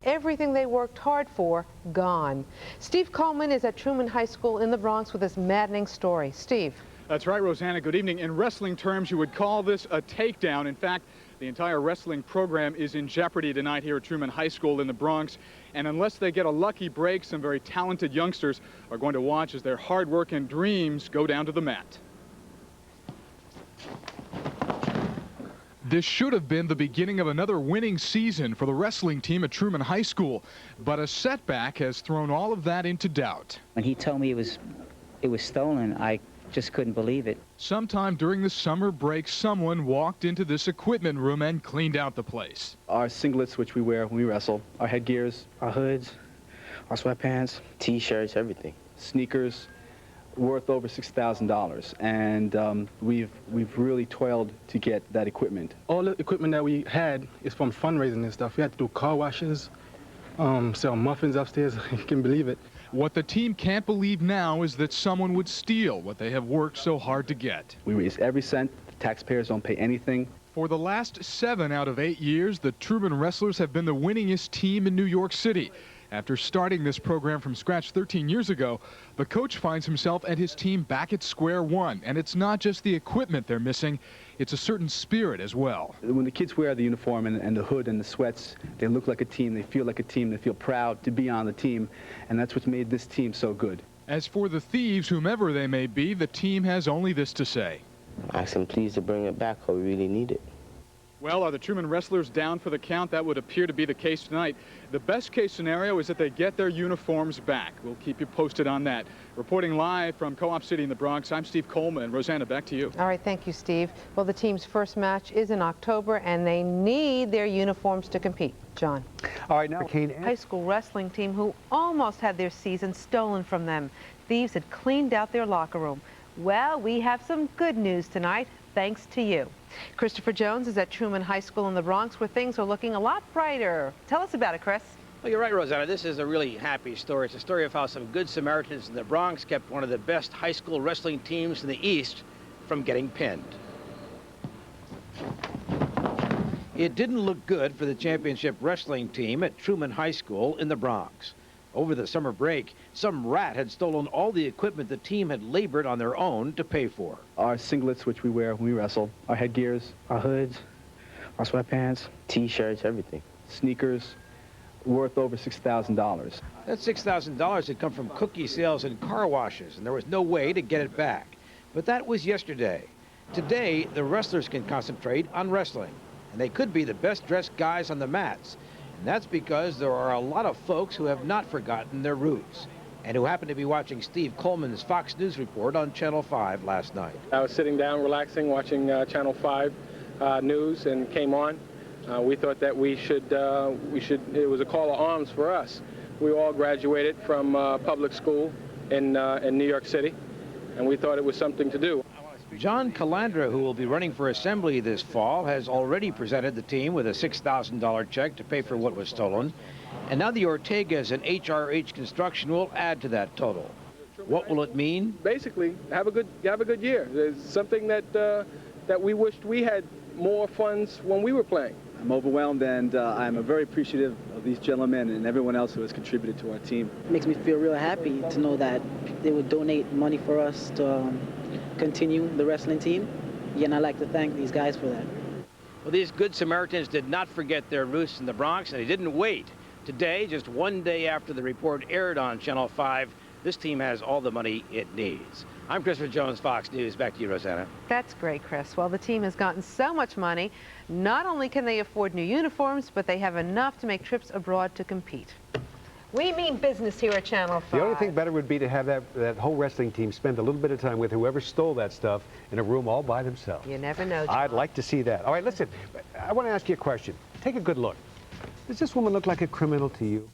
everything they worked hard for gone. Steve Coleman is at Truman High School in the Bronx with this maddening story. Steve. That's right, Rosanna. Good evening. In wrestling terms, you would call this a takedown. In fact, the entire wrestling program is in jeopardy tonight here at Truman High School in the Bronx. And unless they get a lucky break, some very talented youngsters are going to watch as their hard work and dreams go down to the mat. This should have been the beginning of another winning season for the wrestling team at Truman High School. But a setback has thrown all of that into doubt. When he told me it was stolen, I just couldn't believe it. Sometime during the summer break, someone walked into this equipment room and cleaned out the place. Our singlets, which we wear when we wrestle, our headgears, our hoods, our sweatpants, T-shirts, everything. sneakers, worth over $6,000, and we've really toiled to get that equipment. All the equipment that we had is from fundraising and stuff. We had to do car washes, sell muffins upstairs. You can believe it. What the team can't believe now is that someone would steal what they have worked so hard to get. We raise every cent. The taxpayers don't pay anything. For the last 7 out of 8 years, the Truman Wrestlers have been the winningest team in New York City. After starting this program from scratch 13 years ago, the coach finds himself and his team back at square one. And it's not just the equipment they're missing, it's a certain spirit as well. When the kids wear the uniform and the hood and the sweats, they look like a team, they feel like a team, they feel proud to be on the team, and that's what's made this team so good. As for the thieves, whomever they may be, the team has only this to say. Ask them please to bring it back, because we really need it. Well, are the Truman Wrestlers down for the count? That would appear to be the case tonight. The best case scenario is that they get their uniforms back. We'll keep you posted on that. Reporting live from Co-op City in the Bronx, I'm Steve Coleman. Rosanna, back to you. All right, thank you, Steve. Well, the team's first match is in October, and they need their uniforms to compete. John. All right, now, High school wrestling team who almost had their season stolen from them. Thieves had cleaned out their locker room. Well, we have some good news tonight, thanks to you. Christopher Jones is at Truman High School in the Bronx, where things are looking a lot brighter. Tell us about it, Chris. Well, you're right, Rosanna. This is a really happy story. It's a story of how some good Samaritans in the Bronx kept one of the best high school wrestling teams in the East from getting pinned. It didn't look good for the championship wrestling team at Truman High School in the Bronx. Over the summer break, some rat had stolen all the equipment the team had labored on their own to pay for. Our singlets, which we wear when we wrestle, our headgears, Our hoods, our sweatpants, T-shirts, everything. sneakers, worth over $6,000. That $6,000 had come from cookie sales and car washes, and there was no way to get it back. But that was yesterday. Today, the wrestlers can concentrate on wrestling, and they could be the best-dressed guys on the mats. And that's because there are a lot of folks who have not forgotten their roots and who happened to be watching Steve Coleman's Fox News report on Channel 5 last night. I was sitting down, relaxing, watching Channel 5 news, and came on. We thought that it was a call to arms for us. We all graduated from public school in New York City, and we thought it was something to do. John Calandra, who will be running for assembly this fall, has already presented the team with a $6,000 check to pay for what was stolen. And now the Ortegas and HRH Construction will add to that total. What will it mean? Basically, have a good year. There's something that we wished we had more funds when we were playing. I'm overwhelmed, and I'm very appreciative of these gentlemen and everyone else who has contributed to our team. It makes me feel real happy to know that they would donate money for us to continue the wrestling team. And I'd like to thank these guys for that. Well, these good Samaritans did not forget their roots in the Bronx, and they didn't wait. Today, just one day after the report aired on Channel 5, this team has all the money it needs. I'm Christopher Jones, Fox News. Back to you, Rosanna. That's great, Chris. Well, the team has gotten so much money, not only can they afford new uniforms, but they have enough to make trips abroad to compete. We mean business here at Channel 5. The only thing better would be to have that whole wrestling team spend a little bit of time with whoever stole that stuff in a room all by themselves. You never know, John. I'd like to see that. All right, listen, I want to ask you a question. Take a good look. Does this woman look like a criminal to you?